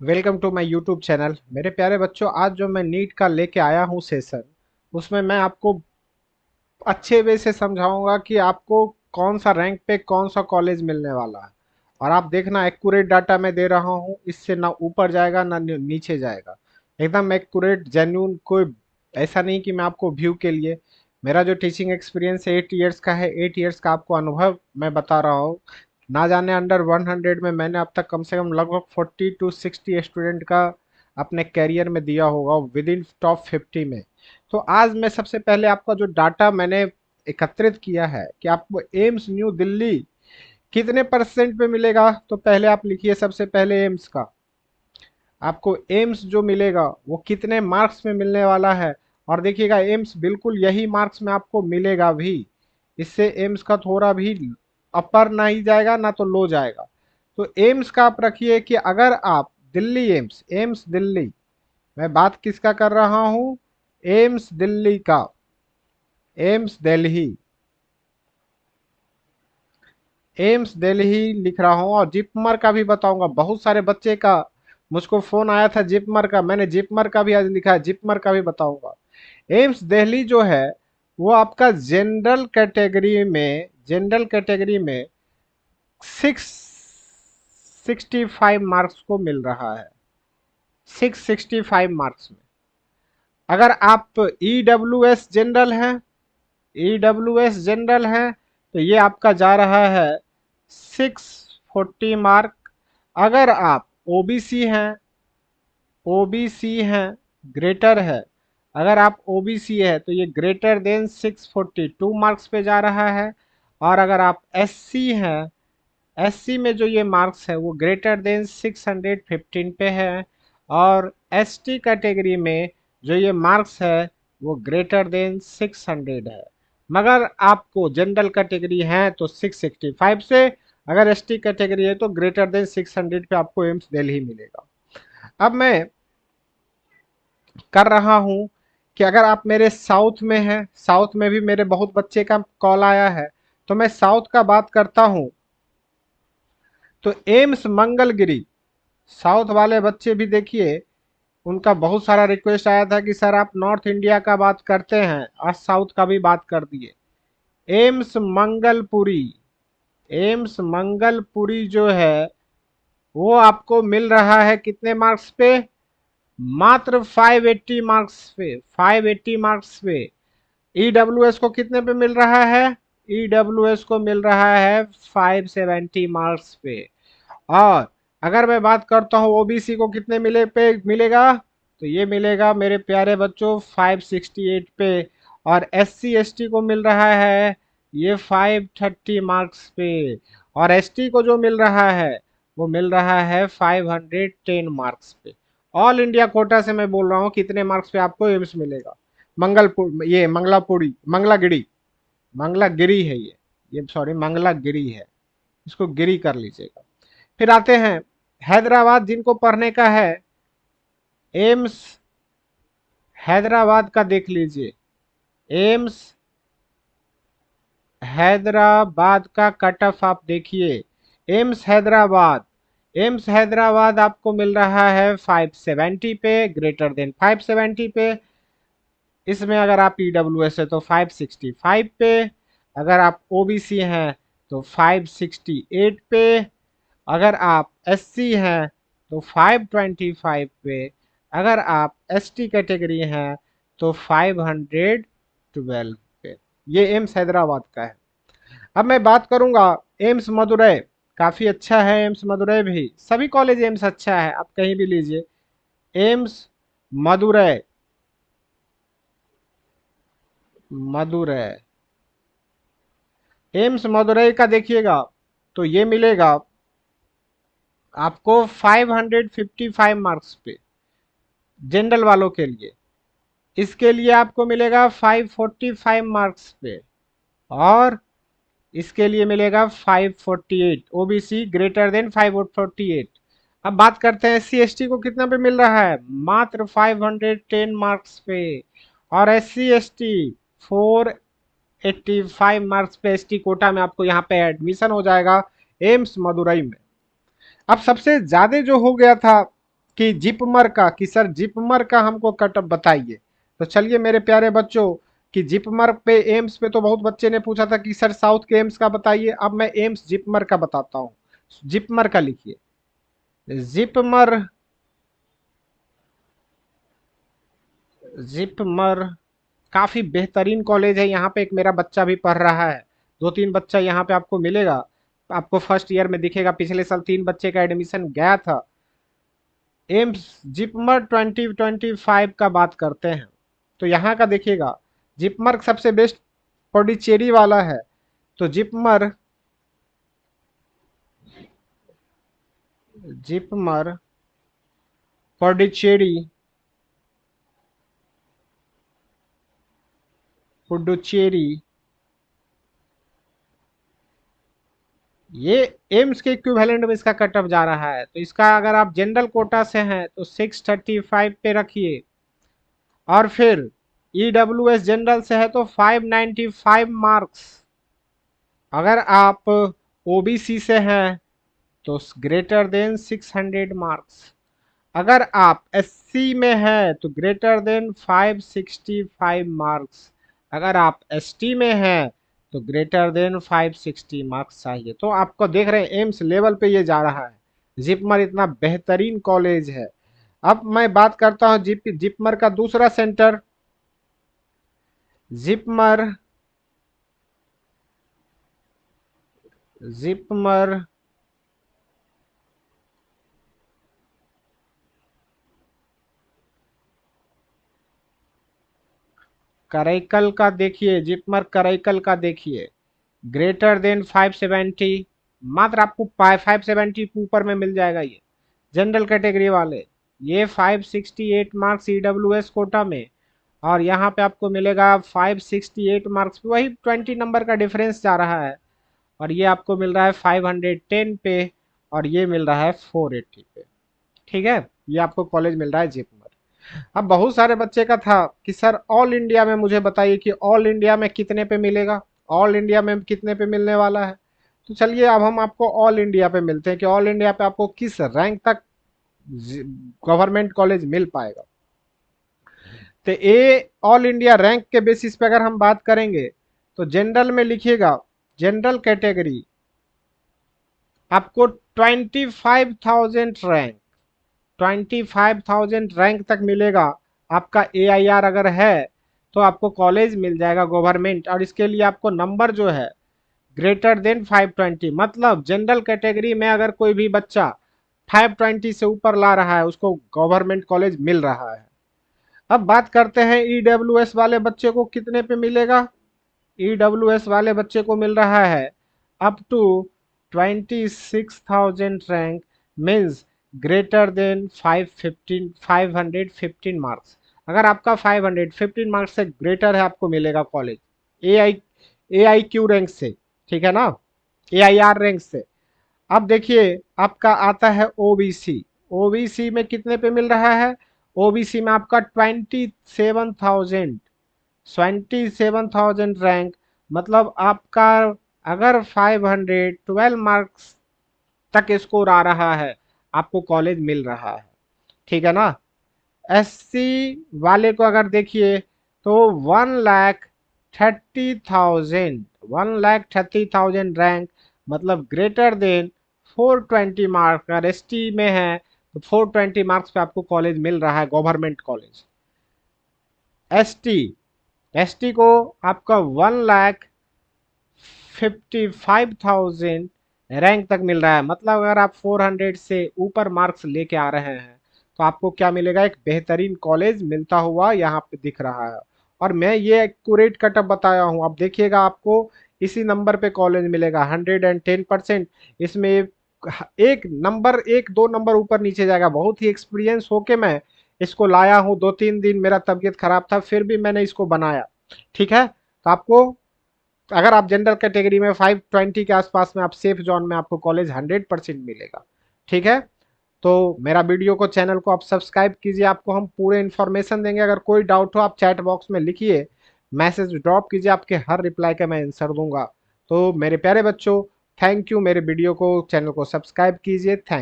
Welcome to my YouTube channel. मेरे प्यारे बच्चों, आज जो मैं नीट का लेके आया हूँ सेशन, उसमें मैं आपको अच्छे वे से समझाऊंगा कि आपको कौन सा रैंक पे कौन सा कॉलेज मिलने वाला है। और आप देखना, एक्यूरेट डाटा मैं दे रहा हूँ, इससे ना ऊपर जाएगा ना नीचे जाएगा। एकदम एक्यूरेट जेन्यून, कोई ऐसा नहीं कि मैं आपको व्यू के लिए। मेरा जो टीचिंग एक्सपीरियंस 8 ईयर्स का है, 8 ईयर्स का आपको अनुभव मैं बता रहा हूँ। ना जाने अंडर 100 में मैंने अब तक कम से कम लगभग 40 to 60 स्टूडेंट का अपने कैरियर में दिया होगा, विद इन टॉप 50 में। तो आज मैं सबसे पहले आपका जो डाटा मैंने एकत्रित किया है कि आपको एम्स न्यू दिल्ली कितने परसेंट पे मिलेगा, तो पहले आप लिखिए सबसे पहले एम्स का। आपको एम्स जो मिलेगा वो कितने मार्क्स में मिलने वाला है। और देखिएगा, एम्स बिल्कुल यही मार्क्स में आपको मिलेगा भी। इससे एम्स का थोड़ा भी अपर ना ही जाएगा ना तो लो जाएगा। तो एम्स का आप रखिए कि अगर आप दिल्ली एम्स, एम्स दिल्ली, मैं बात किसका कर रहा हूं? एम्स दिल्ली का, एम्स दिल्ली, एम्स दिल्ली लिख रहा हूँ। और जिपमर का भी बताऊंगा, बहुत सारे बच्चे का मुझको फोन आया था जिपमर का, मैंने जिपमर का भी आज लिखा है, जिपमर का भी बताऊंगा। एम्स दिल्ली जो है वो आपका जनरल कैटेगरी में 665 मार्क्स को मिल रहा है, 665 मार्क्स में। अगर आप ईडब्ल्यू एस जनरल हैं तो ये आपका जा रहा है 640 मार्क। अगर आप ओबीसी हैं, ओबीसी हैं, ग्रेटर है, अगर आप ओबीसी है तो ये ग्रेटर देन 642 मार्क्स पे जा रहा है। और अगर आप एससी हैं, एससी में जो ये मार्क्स है वो ग्रेटर देन 615 पे है। और एसटी कैटेगरी में जो ये मार्क्स है वो ग्रेटर देन 600 है। मगर आपको जनरल कैटेगरी है तो 665 से, अगर एसटी कैटेगरी है तो ग्रेटर देन 600 पे आपको एम्स दिल्ली मिलेगा। अब मैं कर रहा हूं कि अगर आप मेरे साउथ में हैं, साउथ में भी मेरे बहुत बच्चे का कॉल आया है, तो मैं साउथ का बात करता हूं। तो एम्स मंगलगिरी, साउथ वाले बच्चे भी देखिए, उनका बहुत सारा रिक्वेस्ट आया था कि सर आप नॉर्थ इंडिया का बात करते हैं, आज साउथ का भी बात कर दिए। एम्स मंगलपुरी, एम्स मंगलपुरी जो है वो आपको मिल रहा है कितने मार्क्स पे? मात्र 580 मार्क्स पे, 580 मार्क्स पे। ईडब्ल्यूएस को कितने पे मिल रहा है? ईडब्ल्यूएस को मिल रहा है 570 मार्क्स पे। और अगर मैं बात करता हूँ ओबीसी को कितने मिलेगा, तो ये मिलेगा मेरे प्यारे बच्चों 568 पे। और एससी एसटी को मिल रहा है ये 530 मार्क्स पे। और एसटी को जो मिल रहा है वो मिल रहा है 510 मार्क्स पे। ऑल इंडिया कोटा से मैं बोल रहा हूँ कितने मार्क्स पे आपको एम्स मिलेगा। मंगलपुर, ये मंगलापुरी, मंगलागिरी, मंगलागिरी है ये सॉरी मंगलागिरी है, इसको गिरी कर लीजिएगा। फिर आते हैं हैदराबाद, जिनको पढ़ने का है एम्स हैदराबाद का देख लीजिए। एम्स हैदराबाद का कट ऑफ आप देखिए। एम्स हैदराबाद, एम्स हैदराबाद आपको मिल रहा है 570 पे, ग्रेटर देन 570 पे। इसमें अगर आप ईडब्ल्यूएस है तो 565 पे, अगर आप ओबीसी हैं तो 568 पे, अगर आप एससी हैं तो 525 पे, अगर आप एसटी कैटेगरी हैं तो 512 पे। ये एम्स हैदराबाद का है। अब मैं बात करूंगा एम्स मदुरई। काफी अच्छा है एम्स मदुरई भी, सभी कॉलेज एम्स अच्छा है, आप कहीं भी लीजिए। एम्स मदुरई, मदुरई, एम्स मदुरई का देखिएगा तो ये मिलेगा आपको 555 मार्क्स पे, जनरल वालों के लिए। इसके लिए आपको मिलेगा 545 मार्क्स पे। और इसके लिए मिलेगा 548, ओबीसी ग्रेटर देन 548। अब बात करते हैं एससी एसटी को कितना पे मिल रहा है, मात्र 510 मार्क्स पे। और एससी एसटी 485 मार्क्स पे एसटी कोटा में आपको यहाँ पे एडमिशन हो जाएगा एम्स मदुरई में। अब सबसे ज्यादा जो हो गया था कि जिपमर का, कि सर जिपमर का हमको कटअप बताइए। तो चलिए मेरे प्यारे बच्चों, कि जिपमर पे एम्स पे तो बहुत बच्चे ने पूछा था कि सर साउथ के एम्स का बताइए, अब मैं एम्स जिपमर का बताता हूँ। जिपमर का लिखिए, जिपमर, जिपमर काफी बेहतरीन कॉलेज है। यहाँ पे एक मेरा बच्चा भी पढ़ रहा है, दो तीन बच्चा यहाँ पे आपको मिलेगा, आपको फर्स्ट ईयर में दिखेगा। पिछले साल 3 बच्चे का एडमिशन गया था। एम्स जिपमर 2025 का बात करते हैं तो यहाँ का देखिएगा, जिपमर सबसे बेस्ट पौडीचेरी वाला है। तो जिपमर, जिपमर पौडीचेरी, पुडुचेरी, ये एम्स के इक्विवेलेंट में इसका कटअप जा रहा है। तो इसका अगर आप जनरल कोटा से हैं तो 635 पे रखिए, और फिर ईडब्ल्यूएस जनरल से है तो 595 मार्क्स। अगर आप ओबीसी से हैं तो ग्रेटर देन 600 मार्क्स। अगर आप एससी में हैं तो ग्रेटर देन 565 मार्क्स। अगर आप एसटी में हैं तो ग्रेटर देन 560 मार्क्स चाहिए। तो आपको देख रहे हैं एम्स लेवल पे ये जा रहा है। जिपमर इतना बेहतरीन कॉलेज है। अब मैं बात करता हूँ जिपमर का दूसरा सेंटर, जिपमर, जिपमर करैकल का देखिए, जिपमर करैकल का देखिए, ग्रेटर देन 570, मात्र आपको 570 के ऊपर में मिल जाएगा ये जनरल कैटेगरी वाले। ये 568 मार्क्स ईडब्ल्यूएस कोटा में, और यहाँ पे आपको मिलेगा 568 मार्क्स, वही 20 नंबर का डिफरेंस जा रहा है। और ये आपको मिल रहा है 510 पे, और ये मिल रहा है 480 पे। ठीक है, ये आपको कॉलेज मिल रहा है जिपमर। अब बहुत सारे बच्चे का था कि सर ऑल इंडिया में मुझे बताइए कि ऑल इंडिया में कितने पे मिलेगा, ऑल इंडिया में कितने पे मिलने वाला है। तो चलिए अब हम आपको ऑल इंडिया पे मिलते हैं कि ऑल इंडिया पे आपको किस रैंक तक गवर्नमेंट कॉलेज मिल पाएगा। तो ये ऑल इंडिया रैंक के बेसिस पे अगर हम बात करेंगे तो जनरल में लिखिएगा, जनरल कैटेगरी आपको 25,000 रैंक, 25,000 रैंक तक मिलेगा। आपका एआईआर अगर है तो आपको कॉलेज मिल जाएगा गवर्नमेंट, और इसके लिए आपको नंबर जो है ग्रेटर देन 520, मतलब जनरल कैटेगरी में अगर कोई भी बच्चा 520 से ऊपर ला रहा है उसको गवर्नमेंट कॉलेज मिल रहा है। अब बात करते हैं ईडब्ल्यूएस वाले बच्चे को कितने पे मिलेगा। ईडब्ल्यूएस वाले बच्चे को मिल रहा है up to 26,000 rank, means greater than 515 marks. अगर आपका 515 मार्क्स से ग्रेटर है आपको मिलेगा college A I Q rank से, ठीक है ना, एआईआर रैंक से। अब देखिए आपका आता है ओबीसी, ओबीसी में कितने पे मिल रहा है, ओबीसी में आपका 27,000 रैंक, मतलब आपका अगर 512 मार्क्स तक स्कोर आ रहा है आपको कॉलेज मिल रहा है। ठीक है ना। एससी वाले को अगर देखिए तो 1,30,000 रैंक, मतलब ग्रेटर देन 420 मार्क्स। अगर एसटी में है तो 420 मार्क्स पे आपको कॉलेज मिल रहा है, गवर्नमेंट कॉलेज। एसटी, एसटी को आपका 1,55,000 रैंक तक मिल रहा है, मतलब अगर आप 400 से ऊपर मार्क्स लेके आ रहे हैं तो आपको क्या मिलेगा, एक बेहतरीन कॉलेज मिलता हुआ यहाँ पे दिख रहा है। और मैं ये एक्यूरेट कटअप बताया हूँ, अब देखिएगा आपको इसी नंबर पे कॉलेज मिलेगा 110%। इसमें एक नंबर, एक दो नंबर ऊपर नीचे जाएगा। बहुत ही एक्सपीरियंस होके मैं इसको लाया हूँ, 2-3 दिन मेरा तबीयत खराब था फिर भी मैंने इसको बनाया। ठीक है, तो आपको अगर आप जनरल कैटेगरी में 520 के आसपास में आप सेफ जोन में, आपको कॉलेज 100% मिलेगा। ठीक है, तो मेरा वीडियो को, चैनल को आप सब्सक्राइब कीजिए, आपको हम पूरे इन्फॉर्मेशन देंगे। अगर कोई डाउट हो आप चैट बॉक्स में लिखिए, मैसेज ड्रॉप कीजिए, आपके हर रिप्लाई का मैं आंसर दूंगा। तो मेरे प्यारे बच्चों, थैंक यू, मेरे वीडियो को, चैनल को सब्सक्राइब कीजिए। थैंक